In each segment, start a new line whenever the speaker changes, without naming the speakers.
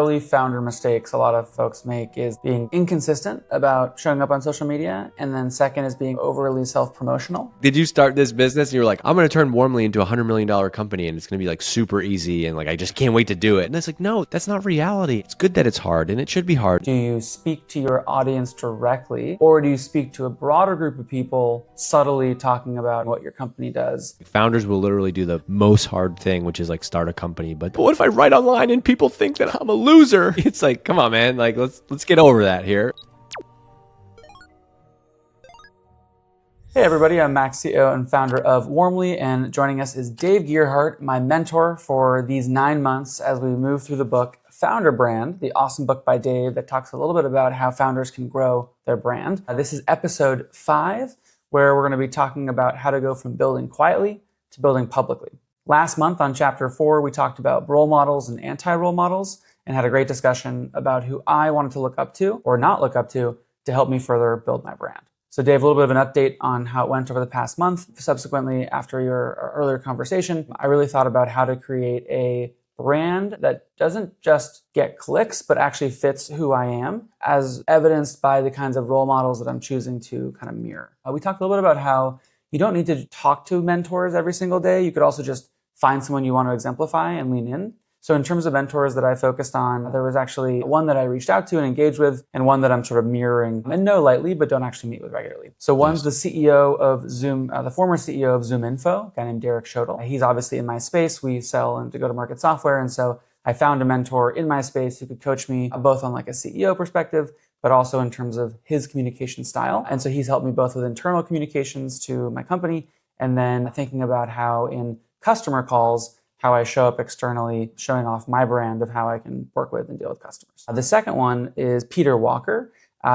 early founder mistakes a lot of folks make is being inconsistent about showing up on social media. And then second is being overly self-promotional.
Did you start this business and you were like, I'm going to turn Warmly into a $100 million company and it's going to be like super easy and like, I just can't wait to do it. And it's like, no, that's not reality. It's good that it's hard and it should be hard.
Do you speak to your audience directly, or do you speak to a broader group of people subtly talking about what your company does?
Founders will literally do the most hard thing, which is like start a company. But what if I write online and people think that I'm a loser? It's like, come on, man. Like, let's get over that here.
Hey everybody, I'm Max, CEO and founder of Warmly, and joining us is Dave Gerhardt, my mentor for these 9 months as we move through the book Founder Brand, the awesome book by Dave that talks a little bit about how founders can grow their brand. This is episode 5, where we're going to be talking about how to go from building quietly to building publicly. Last month on chapter 4, we talked about role models and anti-role models and had a great discussion about who I wanted to look up to or not look up to help me further build my brand. So Dave, a little bit of an update on how it went over the past month. Subsequently, after your earlier conversation, I really thought about how to create a brand that doesn't just get clicks, but actually fits who I am, as evidenced by the kinds of role models that I'm choosing to kind of mirror. We talked a little bit about how you don't need to talk to mentors every single day. You could also just find someone you want to exemplify and lean in. So in terms of mentors that I focused on, there was actually one that I reached out to and engaged with, and one that I'm sort of mirroring and know lightly, but don't actually meet with regularly. So one's the CEO of Zoom, the former CEO of ZoomInfo, a guy named Derek Schoettle. He's obviously in my space. We sell into go-to-market software. And so I found a mentor in my space who could coach me both on like a CEO perspective, but also in terms of his communication style. And so he's helped me both with internal communications to my company, and then thinking about how in customer calls, how I show up externally, showing off my brand of how I can work with and deal with customers. The second one is Peter Walker,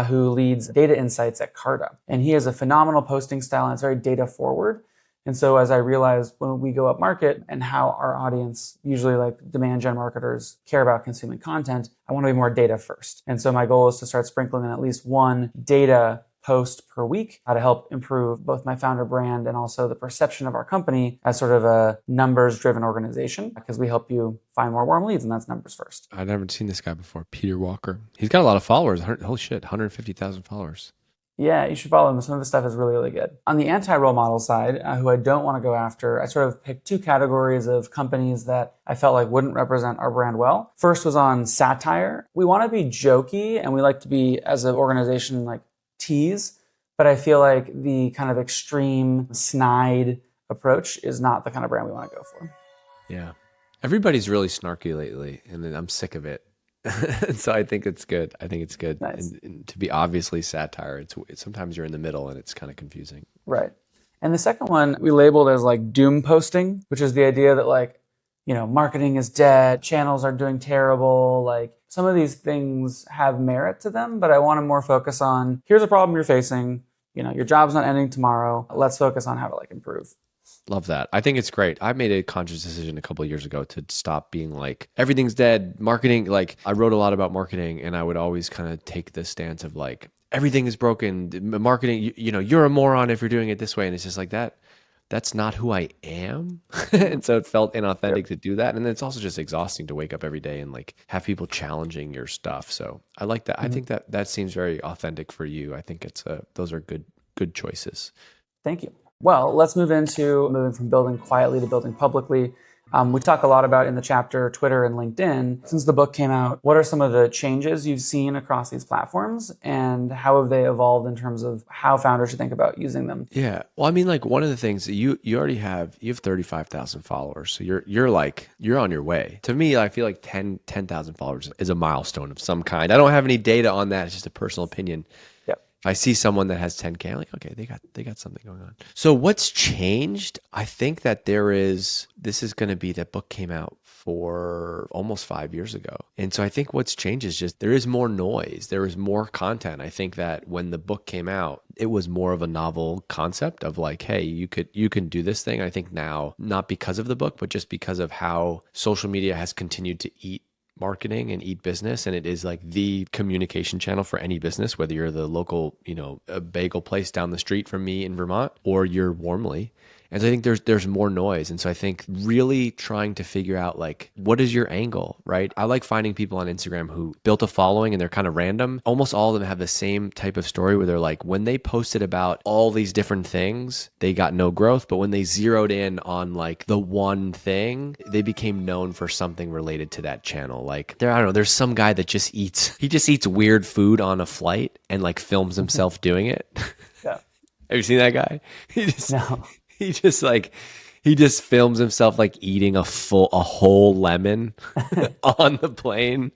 who leads data insights at Carta. And he has a phenomenal posting style and it's very data forward. And so as I realized when we go up market and how our audience, usually like demand gen marketers, care about consuming content, I want to be more data first. And so my goal is to start sprinkling in at least one data post per week to help improve both my founder brand and also the perception of our company as sort of a numbers-driven organization, because we help you find more warm leads, and that's numbers first.
I've never seen this guy before, Peter Walker. He's got a lot of followers. Holy shit, 150,000 followers.
Yeah, you should follow him. Some of the stuff is really, really good. On the anti-role model side, who I don't want to go after, I sort of picked 2 categories of companies that I felt like wouldn't represent our brand well. First was on satire. We want to be jokey, and we like to be, as an organization, like tease, but I feel like the kind of extreme snide approach is not the kind of brand we want to go for.
Yeah. Everybody's really snarky lately, and I'm sick of it. So I think it's good.
Nice.
And to be obviously satire, it's sometimes you're in the middle and it's kind of confusing.
Right. And the second one we labeled as like doom posting, which is the idea that like, marketing is dead, channels are doing terrible, like some of these things have merit to them, but I want to more focus on, here's a problem you're facing, your job's not ending tomorrow. Let's focus on how to like improve.
Love that. I think it's great. I made a conscious decision a couple of years ago to stop being like, everything's dead, marketing. Like I wrote a lot about marketing and I would always kind of take the stance of like, everything is broken. Marketing, you're a moron if you're doing it this way. And it's just like that. That's not who I am. And so it felt inauthentic to do that. And then it's also just exhausting to wake up every day and like have people challenging your stuff. So I like that. Mm-hmm. I think that seems very authentic for you. I think those are good choices.
Thank you. Well, let's move into moving from building quietly to building publicly. We talk a lot about in the chapter Twitter and LinkedIn. Since the book came out, what are some of the changes you've seen across these platforms and how have they evolved in terms of how founders should think about using them?
Yeah. Well, I mean, like one of the things that you already have, you have 35,000 followers. So you're on your way. To me, I feel like 10,000 followers is a milestone of some kind. I don't have any data on that. It's just a personal opinion. If I see someone that has 10K, I'm like, okay, they got something going on. So what's changed? I think that this is going to be, that book came out for almost 5 years ago. And so I think what's changed is just there is more noise. There is more content. I think that when the book came out, it was more of a novel concept of like, hey, you can do this thing. I think now, not because of the book, but just because of how social media has continued to eat marketing and eat business, and it is like the communication channel for any business, whether you're the local, a bagel place down the street from me in Vermont or you're Warmly. And so I think there's more noise. And so I think really trying to figure out like, what is your angle, right? I like finding people on Instagram who built a following and they're kind of random. Almost all of them have the same type of story where they're like, when they posted about all these different things, they got no growth. But when they zeroed in on like the one thing, they became known for something related to that channel. Like I don't know, there's some guy that just eats weird food on a flight and like films himself doing it.
Yeah.
Have you seen that guy?
No.
He just like he just films himself like eating a whole lemon on the plane.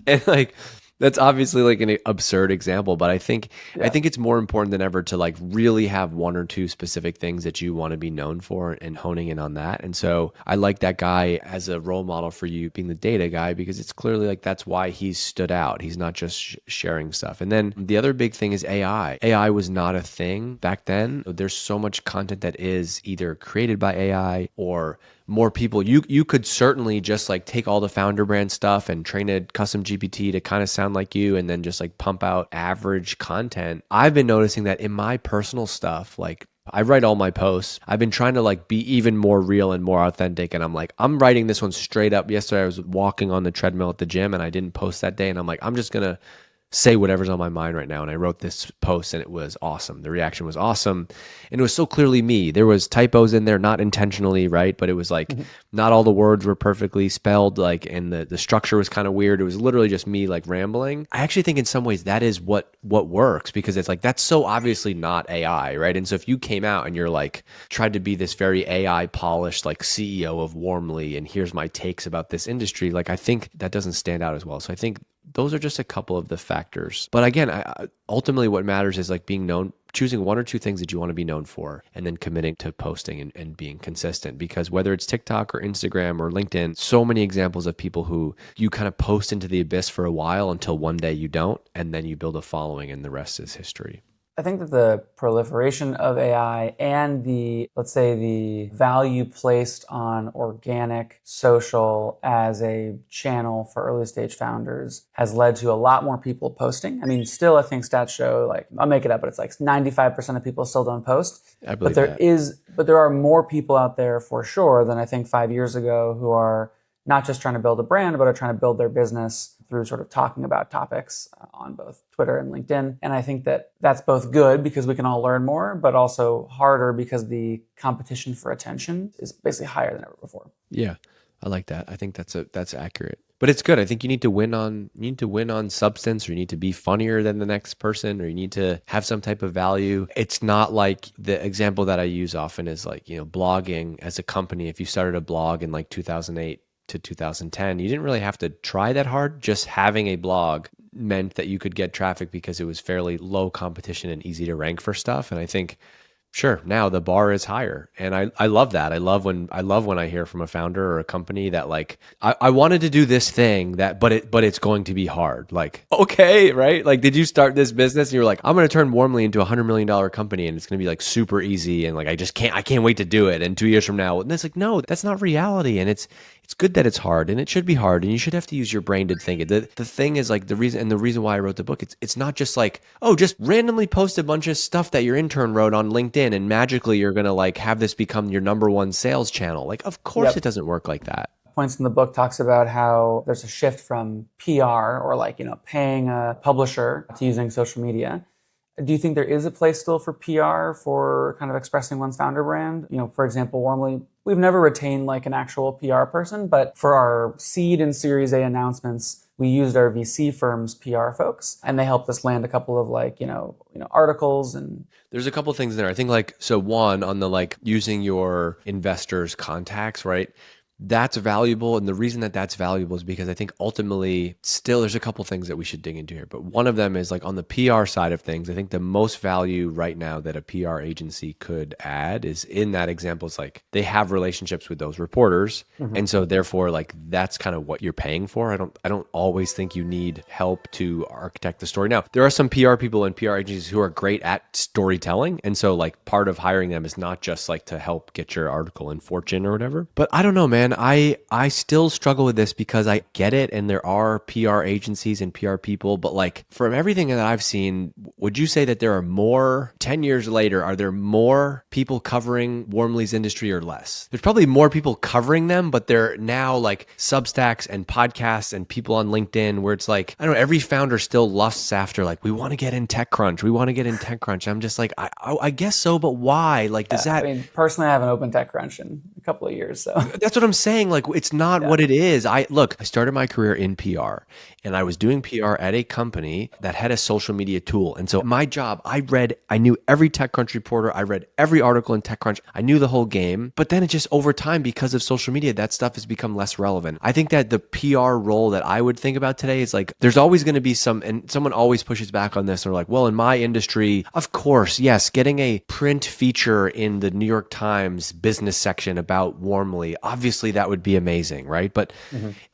And like that's obviously like an absurd example, but I think it's more important than ever to like really have one or two specific things that you want to be known for and honing in on that. And so I like that guy as a role model for you being the data guy, because it's clearly like that's why he's stood out. He's not just sharing stuff. And then the other big thing is AI. AI was not a thing back then. There's so much content that is either created by AI or more people. You could certainly just like take all the founder brand stuff and train a custom GPT to kind of sound like you and then just like pump out average content. I've been noticing that in my personal stuff, like I write all my posts. I've been trying to like be even more real and more authentic. And I'm like, I'm writing this one straight up. Yesterday I was walking on the treadmill at the gym and I didn't post that day. And I'm like, I'm just going to say whatever's on my mind right now. And I wrote this post and it was awesome. The reaction was awesome. And it was so clearly me. There was typos in there, not intentionally, right? But it was like, not all the words were perfectly spelled, like, and the structure was kind of weird. It was literally just me like rambling. I actually think in some ways that is what works, because it's like, that's so obviously not AI, right? And so if you came out and you're like, tried to be this very AI polished, like CEO of Warmly, and here's my takes about this industry, like, I think that doesn't stand out as well. So I think those are just a couple of the factors. But again, ultimately what matters is like being known, choosing one or two things that you want to be known for, and then committing to posting and being consistent. Because whether it's TikTok or Instagram or LinkedIn, so many examples of people who you kind of post into the abyss for a while until one day you don't, and then you build a following and the rest is history.
I think that the proliferation of AI and let's say the value placed on organic social as a channel for early stage founders has led to a lot more people posting. I mean, still, I think stats show, like, I'll make it up, but it's like 95% of people still don't post.
I believe
but there are more people out there for sure than I think 5 years ago who are not just trying to build a brand, but are trying to build their business through sort of talking about topics on both Twitter and LinkedIn. And I think that that's both good because we can all learn more, but also harder because the competition for attention is basically higher than ever before.
Yeah, I like that. I think that's accurate. But it's good. I think you need to win on substance, or you need to be funnier than the next person, or you need to have some type of value. It's not like the example that I use often is like, blogging as a company. If you started a blog in like 2008 to 2010, you didn't really have to try that hard. Just having a blog meant that you could get traffic because it was fairly low competition and easy to rank for stuff. And I think, sure, now the bar is higher. And I love that. I love when I hear from a founder or a company that like, I wanted to do this thing but it's going to be hard. Like, okay, right? Like, did you start this business and you were like, I'm going to turn Warmly into $100 million company and it's going to be like super easy. And like, I can't wait to do it. And 2 years from now, and it's like, no, that's not reality. And it's good that it's hard, and it should be hard, and you should have to use your brain to think it. The thing is like the reason why I wrote the book, it's not just like, oh, just randomly post a bunch of stuff that your intern wrote on LinkedIn and magically you're going to like have this become your number one sales channel. Like, of course It doesn't work like that.
Points in the book talks about how there's a shift from PR or like, paying a publisher to using social media. Do you think there is a place still for PR for kind of expressing one's founder brand? For example, Warmly, we've never retained like an actual PR person, but for our seed and Series A announcements, we used our VC firm's PR folks, and they helped us land a couple of like, articles. And
there's a couple of things there. I think like, so one, on the like using your investors' contacts, right? That's valuable. And the reason that that's valuable is because I think ultimately still there's a couple things that we should dig into here. But one of them is like on the PR side of things, I think the most value right now that a PR agency could add is in that example, it's like they have relationships with those reporters. Mm-hmm. And so therefore like that's kind of what you're paying for. I don't always think you need help to architect the story. Now, there are some PR people and PR agencies who are great at storytelling. And so like part of hiring them is not just like to help get your article in Fortune or whatever. But I don't know, man. man. I still struggle with this because I get it, and there are PR agencies and PR people, but like from everything that I've seen, would you say that there are more 10 years later, are there more people covering Warmly's industry or less? There's probably more people covering them, but they're now like Substacks and podcasts and people on LinkedIn where it's like, I don't know, every founder still lusts after like, we want to get in TechCrunch. We want to get in TechCrunch. I'm just like, I guess so, but why? Like, does that...
I mean, personally, I haven't opened TechCrunch in a couple of years, so.
That's what I'm saying. Like, it's not what it is. I started my career in PR, and I was doing PR at a company that had a social media tool. And so my job, I knew every TechCrunch reporter. I read every article in TechCrunch. I knew the whole game. But then it just over time, because of social media, that stuff has become less relevant. I think that the PR role that I would think about today is like, there's always going to be some, and someone always pushes back on this. They're like, well, in my industry, of course, yes, getting a print feature in the New York Times business section about Warmly, obviously that would be amazing, right? But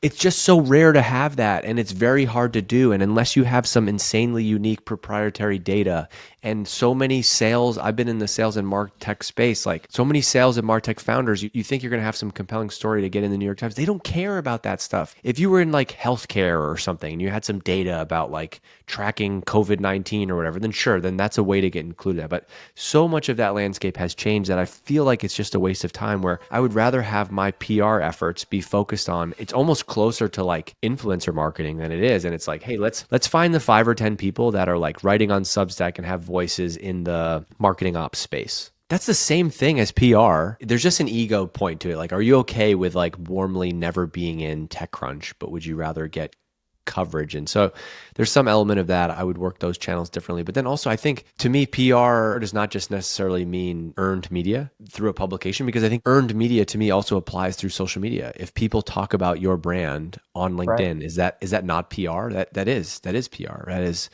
it's just so rare to have that, and it's very hard to do. And unless you have some insanely unique proprietary data, and so many sales, I've been in the sales and MarTech space, like so many sales and MarTech founders, you think you're going to have some compelling story to get in the New York Times. They don't care about that stuff. If you were in like healthcare or something and you had some data about like tracking COVID-19 or whatever, then sure, then that's a way to get included. But so much of that landscape has changed that I feel like it's just a waste of time, where I would rather have my PR efforts be focused on, it's almost closer to like influencer marketing than it is. And it's like, hey, let's find the 5 or 10 people that are like writing on Substack and have voices in the marketing ops space. That's the same thing as PR. There's just an ego point to it. Like, are you okay with like Warmly never being in TechCrunch, but would you rather get coverage? And so there's some element of that. I would work those channels differently. But then also, I think to me, PR does not just necessarily mean earned media through a publication, because I think earned media to me also applies through social media. If people talk about your brand on LinkedIn, right, is that not PR? That is PR. That is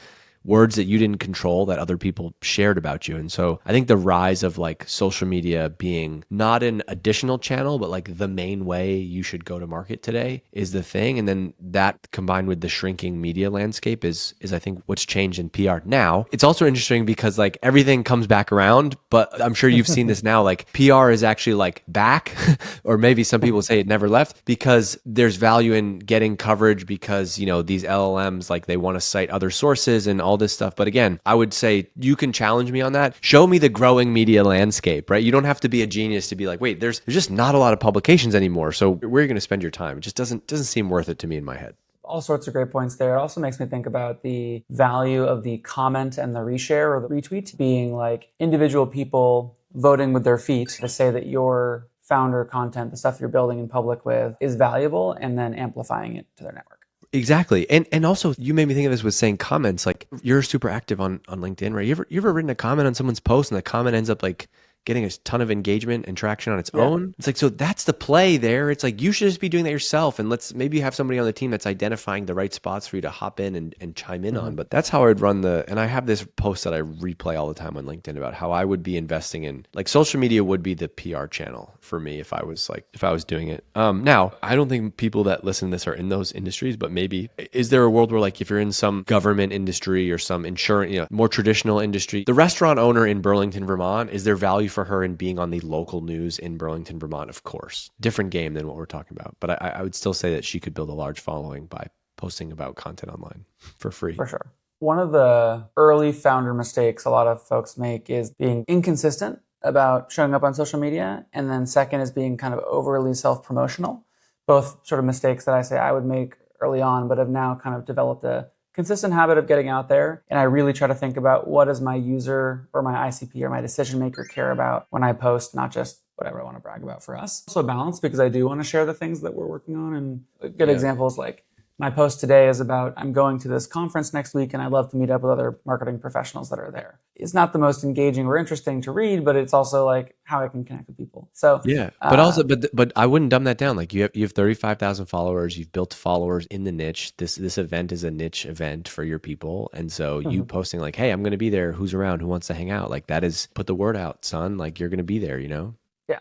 words that you didn't control that other people shared about you. And so I think the rise of like social media being not an additional channel, but like the main way you should go to market today is the thing. And then that combined with the shrinking media landscape is I think what's changed in PR. Now, it's also interesting because like everything comes back around, but I'm sure you've seen this now, like PR is actually like back, or maybe some people say it never left, because there's value in getting coverage because, you know, these LLMs, like they want to cite other sources and all this stuff. But again, I would say you can challenge me on that. Show me the growing media landscape, right? You don't have to be a genius to be like, wait, there's just not a lot of publications anymore. So where are you going to spend your time? It just doesn't seem worth it to me in my head.
All sorts of great points there. It also makes me think about the value of the comment and the reshare or the retweet being like individual people voting with their feet to say that your founder content, the stuff you're building in public with, is valuable, and then amplifying it to their network.
Exactly. And also you made me think of this with saying comments. Like, you're super active on LinkedIn, right? You ever written a comment on someone's post and the comment ends up like getting a ton of engagement and traction on its own? It's like, so that's the play there. It's like, you should just be doing that yourself. And maybe have somebody on the team that's identifying the right spots for you to hop in and chime in on. But that's how I'd run and I have this post that I replay all the time on LinkedIn about how I would be investing in, like, social media would be the PR channel for me if I was doing it. Now, I don't think people that listen to this are in those industries, but maybe, is there a world where like if you're in some government industry or some insurance, you know, more traditional industry, the restaurant owner in Burlington, Vermont, is there value for her in being on the local news in Burlington, Vermont? Of course. Different game than what we're talking about. But I would still say that she could build a large following by posting about content online for free.
For sure. One of the early founder mistakes a lot of folks make is being inconsistent about showing up on social media. And then second is being kind of overly self-promotional. Both sort of mistakes that I say I would make early on, but have now kind of developed a consistent habit of getting out there. And I really try to think about what does my user or my ICP or my decision maker care about when I post, not just whatever I want to brag about for us. Also a balance, because I do want to share the things that we're working on. And a good example is like, my post today is about, I'm going to this conference next week and I'd love to meet up with other marketing professionals that are there. It's not the most engaging or interesting to read, but it's also like how I can connect with people. So
yeah, but I wouldn't dumb that down. Like, you have 35,000 followers. You've built followers in the niche. This event is a niche event for your people. And so you posting like, hey, I'm going to be there. Who's around? Who wants to hang out? Like, that is, put the word out, son. Like, you're going to be there, you know?
Yeah,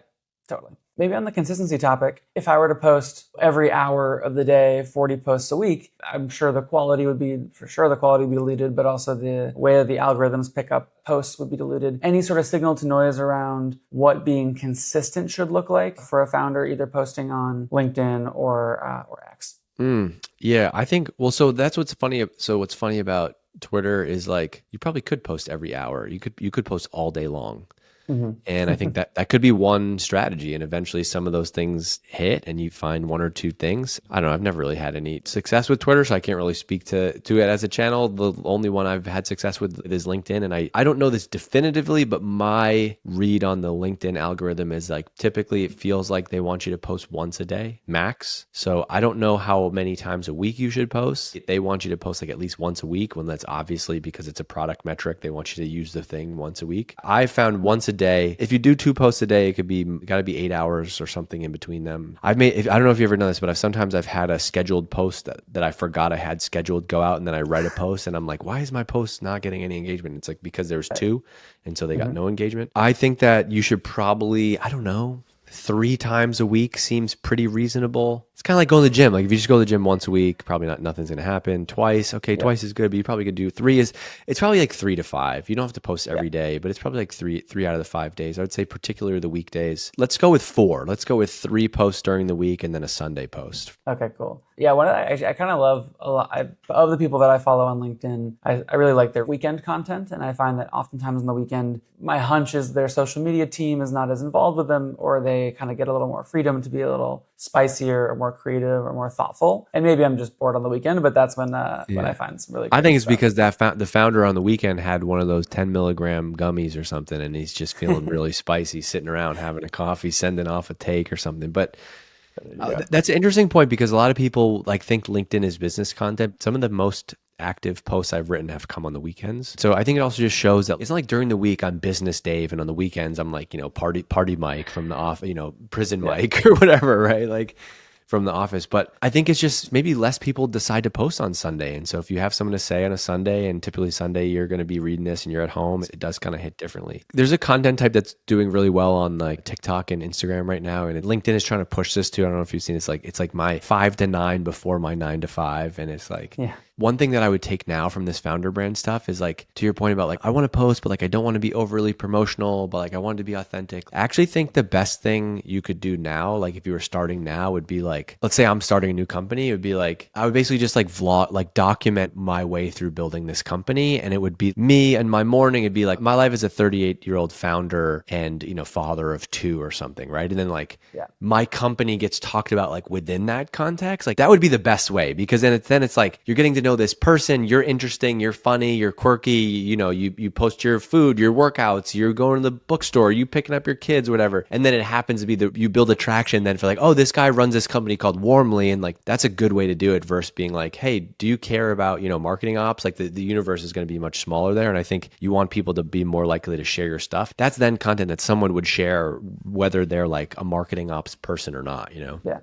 totally. Maybe on the consistency topic, if I were to post every hour of the day, 40 posts a week, I'm sure the quality would be diluted, but also the way that the algorithms pick up posts would be diluted. Any sort of signal to noise around what being consistent should look like for a founder, either posting on LinkedIn or X.
Yeah, I think, well, so that's what's funny. So what's funny about Twitter is like, you probably could post every hour. You could post all day long. And I think that could be one strategy. And eventually some of those things hit and you find one or two things. I don't know. I've never really had any success with Twitter, so I can't really speak to it as a channel. The only one I've had success with is LinkedIn. And I don't know this definitively, but my read on the LinkedIn algorithm is like, typically it feels like they want you to post once a day max. So I don't know how many times a week you should post. They want you to post like at least once a week, when that's obviously because it's a product metric. They want you to use the thing once a week. I found once a day. If you do 2 posts a day, it could be got to be 8 hours or something in between them. I don't know if you've ever done this, but I've had a scheduled post that I forgot I had scheduled go out, and then I write a post and I'm like, why is my post not getting any engagement? It's like because there's 2, and so they got no engagement. I think that you should probably, I don't know, 3 times a week seems pretty reasonable. It's kind of like going to the gym. Like if you just go to the gym once a week, probably nothing's going to happen. Twice, okay, twice is good, but you probably could do 3 it's probably like 3 to 5. You don't have to post every day, but it's probably like 3 out of the 5 days. I would say particularly the weekdays. Let's go with 4. Let's go with 3 posts during the week and then a Sunday post.
Okay, cool. Yeah, I kind of love a lot of the people that I follow on LinkedIn. I really like their weekend content, and I find that oftentimes on the weekend, my hunch is their social media team is not as involved with them, or they kind of get a little more freedom to be a little spicier or more creative or more thoughtful. And maybe I'm just bored on the weekend, but that's when I find some really.
I think it's because the founder on the weekend had one of those 10 milligram gummies or something, and he's just feeling really spicy, sitting around having a coffee, sending off a take or something. But that's an interesting point, because a lot of people like think LinkedIn is business content. Some of the most active posts I've written have come on the weekends. So I think it also just shows that it's not like during the week I'm business Dave, and on the weekends I'm like, party Mike from the off, prison Mike or whatever, right? Like from the office. But I think it's just maybe less people decide to post on Sunday. And so if you have something to say on a Sunday, and typically Sunday you're going to be reading this and you're at home, it does kind of hit differently. There's a content type that's doing really well on like TikTok and Instagram right now. And LinkedIn is trying to push this too. I don't know if you've seen it's like my 5 to 9 before my 9 to 5. And it's like, one thing that I would take now from this founder brand stuff is like, to your point about like, I want to post, but like, I don't want to be overly promotional, but like, I want to be authentic. I actually think the best thing you could do now, like if you were starting now, would be like, let's say I'm starting a new company. It would be like, I would basically just like vlog, like document my way through building this company. And it would be me and my morning. It'd be like, my life as a 38-year-old founder and, father of 2 or something. Right. And then like my company gets talked about like within that context. Like that would be the best way, because then it's like, you're getting to know this person, you're interesting, you're funny, you're quirky, you post your food, your workouts, you're going to the bookstore, you picking up your kids, whatever. And then it happens to be you build attraction then for like, oh, this guy runs this company called Warmly. And like, that's a good way to do it versus being like, hey, do you care about, marketing ops? Like the universe is going to be much smaller there. And I think you want people to be more likely to share your stuff. That's then content that someone would share, whether they're like a marketing ops person or not,
Yeah.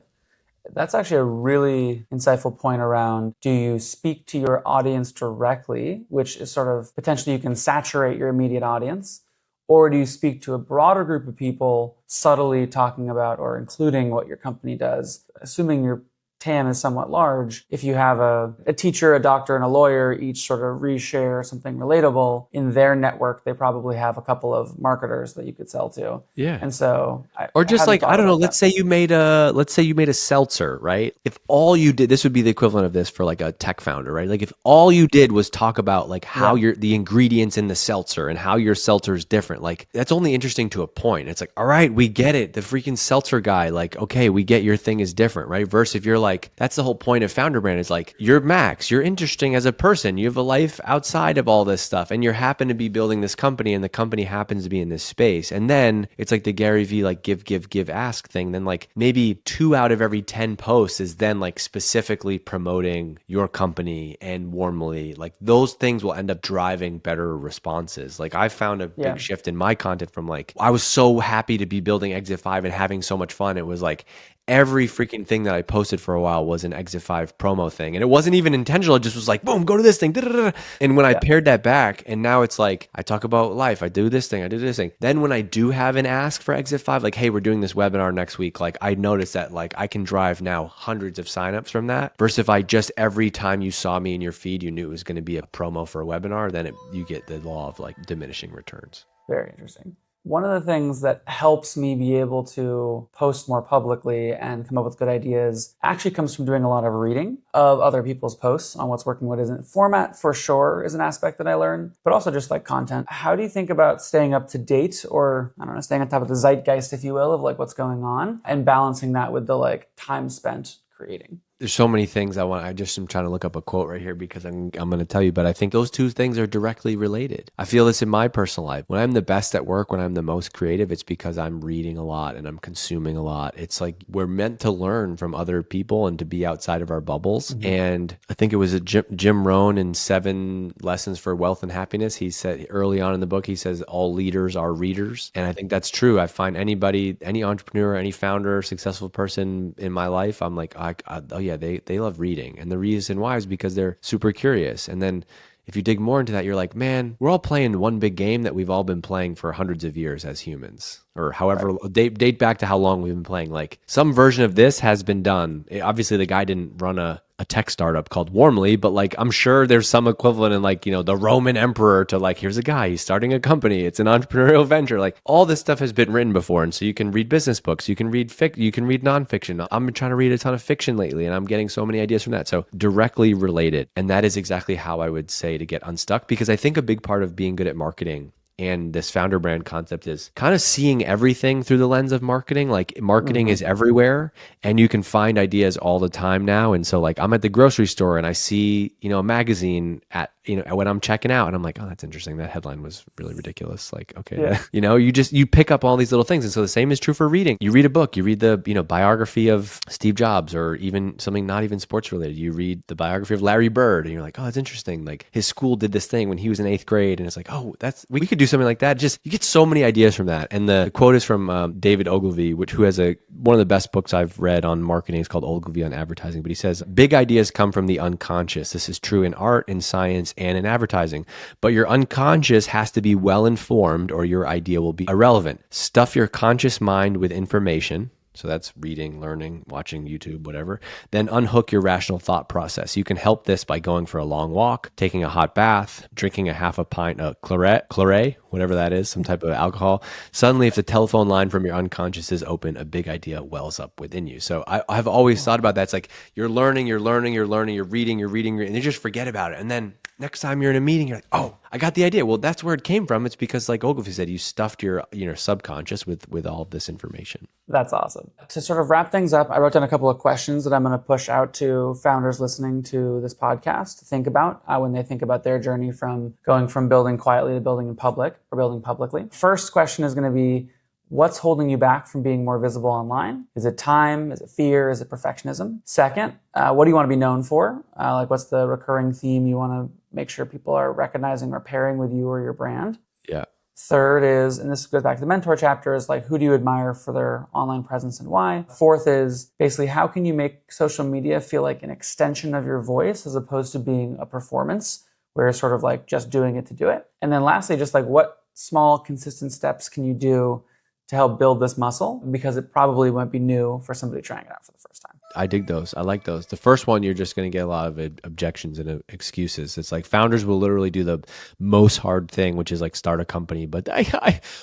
That's actually a really insightful point around, do you speak to your audience directly, which is sort of potentially you can saturate your immediate audience, or do you speak to a broader group of people subtly talking about or including what your company does, assuming your TAM is somewhat large. If you have a teacher, a doctor, and a lawyer each sort of reshare something relatable in their network, they probably have a couple of marketers that you could sell to.
Yeah.
And so,
or just like, I don't know, let's say you made a seltzer, right? If all you did, this would be the equivalent of this for like a tech founder, right? Like if all you did was talk about like how the ingredients in the seltzer and how your seltzer is different, like that's only interesting to a point. It's like, all right, we get it. The freaking seltzer guy, like, okay, we get your thing is different, right? Versus if you're like, that's the whole point of founder brand, is like, you're Max, you're interesting as a person, you have a life outside of all this stuff, and you happen to be building this company, and the company happens to be in this space. And then it's like the Gary V like give ask thing. Then like maybe 2 out of every 10 posts is then like specifically promoting your company and Warmly. Like those things will end up driving better responses. Like I found a big shift in my content from like, I was so happy to be building Exit 5 and having so much fun. It was like every freaking thing that I posted for a while was an Exit 5 promo thing. And it wasn't even intentional. It just was like, boom, go to this thing. Da-da-da-da. And when I paired that back, and now it's like, I talk about life, I do this thing, I do this thing. Then when I do have an ask for Exit 5, like, hey, we're doing this webinar next week, like I noticed that like I can drive now hundreds of signups from that. Versus if I just every time you saw me in your feed, you knew it was going to be a promo for a webinar, then you get the law of like diminishing returns.
Very interesting. One of the things that helps me be able to post more publicly and come up with good ideas actually comes from doing a lot of reading of other people's posts on what's working, what isn't. Format for sure is an aspect that I learned, but also just like content. How do you think about staying up to date, or I don't know, staying on top of the zeitgeist, if you will, of like what's going on, and balancing that with the like time spent creating?
There's so many things I just am trying to look up a quote right here because I'm going to tell you, but I think those two things are directly related. I feel this in my personal life. When I'm the best at work, when I'm the most creative, it's because I'm reading a lot and I'm consuming a lot. It's like we're meant to learn from other people and to be outside of our bubbles. Mm-hmm. And I think it was Jim Rohn in 7 Lessons for Wealth and Happiness. He said early on in the book, he says, all leaders are readers. And I think that's true. I find anybody, any entrepreneur, any founder, successful person in my life, I'm like, oh yeah, they love reading. And the reason why is because they're super curious. And then if you dig more into that, you're like, man, we're all playing one big game that we've all been playing for hundreds of years as humans, or however, date back to how long we've been playing. Like some version of this has been done. Obviously, the guy didn't run a tech startup called Warmly, but like I'm sure there's some equivalent in like, the Roman emperor to like, here's a guy, he's starting a company, it's an entrepreneurial venture. Like all this stuff has been written before. And so you can read business books, you can read nonfiction. I'm trying to read a ton of fiction lately and I'm getting so many ideas from that. So directly related. And that is exactly how I would say to get unstuck, because I think a big part of being good at marketing and this founder brand concept is kind of seeing everything through the lens of marketing. Like marketing is everywhere and you can find ideas all the time now. And so like I'm at the grocery store and I see, a magazine at, when I'm checking out and I'm like, oh, that's interesting. That headline was really ridiculous. Like, okay, you pick up all these little things. And so the same is true for reading. You read a book, you read the, biography of Steve Jobs, or even something not even sports related. You read the biography of Larry Bird and you're like, oh, that's interesting. Like his school did this thing when he was in 8th grade. And it's like, oh, we could do something like that. Just, you get so many ideas from that. And the quote is from David Ogilvy, who has one of the best books I've read on marketing. It's called Ogilvy on Advertising. But he says, big ideas come from the unconscious. This is true in art, in science, and in advertising. But your unconscious has to be well informed or your idea will be irrelevant. Stuff your conscious mind with information. So that's reading, learning, watching YouTube, whatever. Then unhook your rational thought process. You can help this by going for a long walk, taking a hot bath, drinking a half a pint of claret, whatever that is, some type of alcohol. Suddenly, if the telephone line from your unconscious is open, a big idea wells up within you. So I've always thought about that. It's like you're learning, you're reading, and you just forget about it. And then next time you're in a meeting, you're like, oh, I got the idea. Well, that's where it came from. It's because, like Ogilvy said, you stuffed your subconscious with all of this information.
That's awesome. To sort of wrap things up, I wrote down a couple of questions that I'm going to push out to founders listening to this podcast to think about when they think about their journey from going from building quietly to building in public or building publicly. First question is going to be, what's holding you back from being more visible online? Is it time? Is it fear? Is it perfectionism? Second, what do you want to be known for? Like what's the recurring theme you want to make sure people are recognizing or pairing with you or your brand?
Yeah.
Third is, and this goes back to the mentor chapter, is like, who do you admire for their online presence and why? Fourth is basically, how can you make social media feel like an extension of your voice as opposed to being a performance where it's sort of like just doing it to do it? And then lastly, just like what small consistent steps can you do to help build this muscle? Because it probably won't be new for somebody trying it out for the first time.
I dig those. I like those. The first one, you're just going to get a lot of objections and excuses. It's like founders will literally do the most hard thing, which is like start a company. But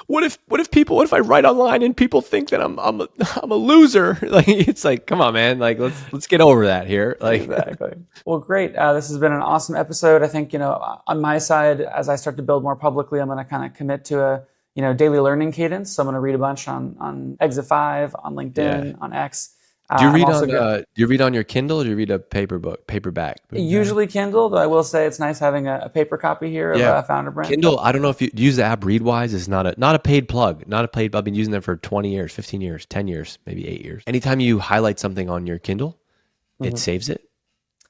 what if I write online and people think that I'm a loser? Like, it's like, come on, man. Like, let's get over that here. Like,
exactly. Well, great. This has been an awesome episode. I think, on my side, as I start to build more publicly, I'm going to kind of commit to a daily learning cadence. So I'm going to read a bunch on Exit 5, on LinkedIn, on X.
Do you read on your Kindle or do you read a paperback?
Usually Kindle, though I will say it's nice having a paper copy here of a founder brand.
Kindle, I don't know if you use the app Readwise. It's not a paid plug, I've been using them for 20 years, 15 years, 10 years, maybe 8 years. Anytime you highlight something on your Kindle, it saves it.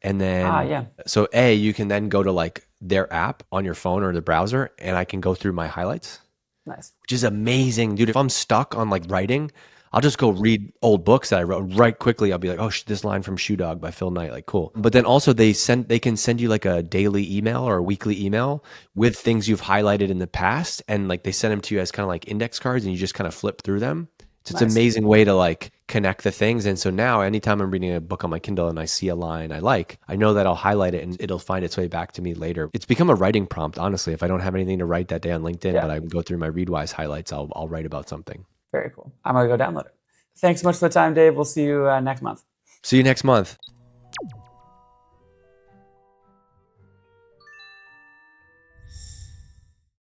And then, so you can then go to like their app on your phone or the browser and I can go through my highlights.
Nice.
Which is amazing, dude. If I'm stuck on like writing, I'll just go read old books that I wrote right quickly. I'll be like, oh, this line from Shoe Dog by Phil Knight, like cool. But then also they can send you like a daily email or a weekly email with things you've highlighted in the past, and like they send them to you as kind of like index cards, and you just kind of flip through them. It's an amazing way to like connect the things. And so now anytime I'm reading a book on my Kindle and I see a line I like, I know that I'll highlight it and it'll find its way back to me later. It's become a writing prompt, honestly. If I don't have anything to write that day on LinkedIn, but I can go through my Readwise highlights, I'll write about something.
Very cool. I'm going to go download it. Thanks so much for the time, Dave. We'll see you next month.
See you next month.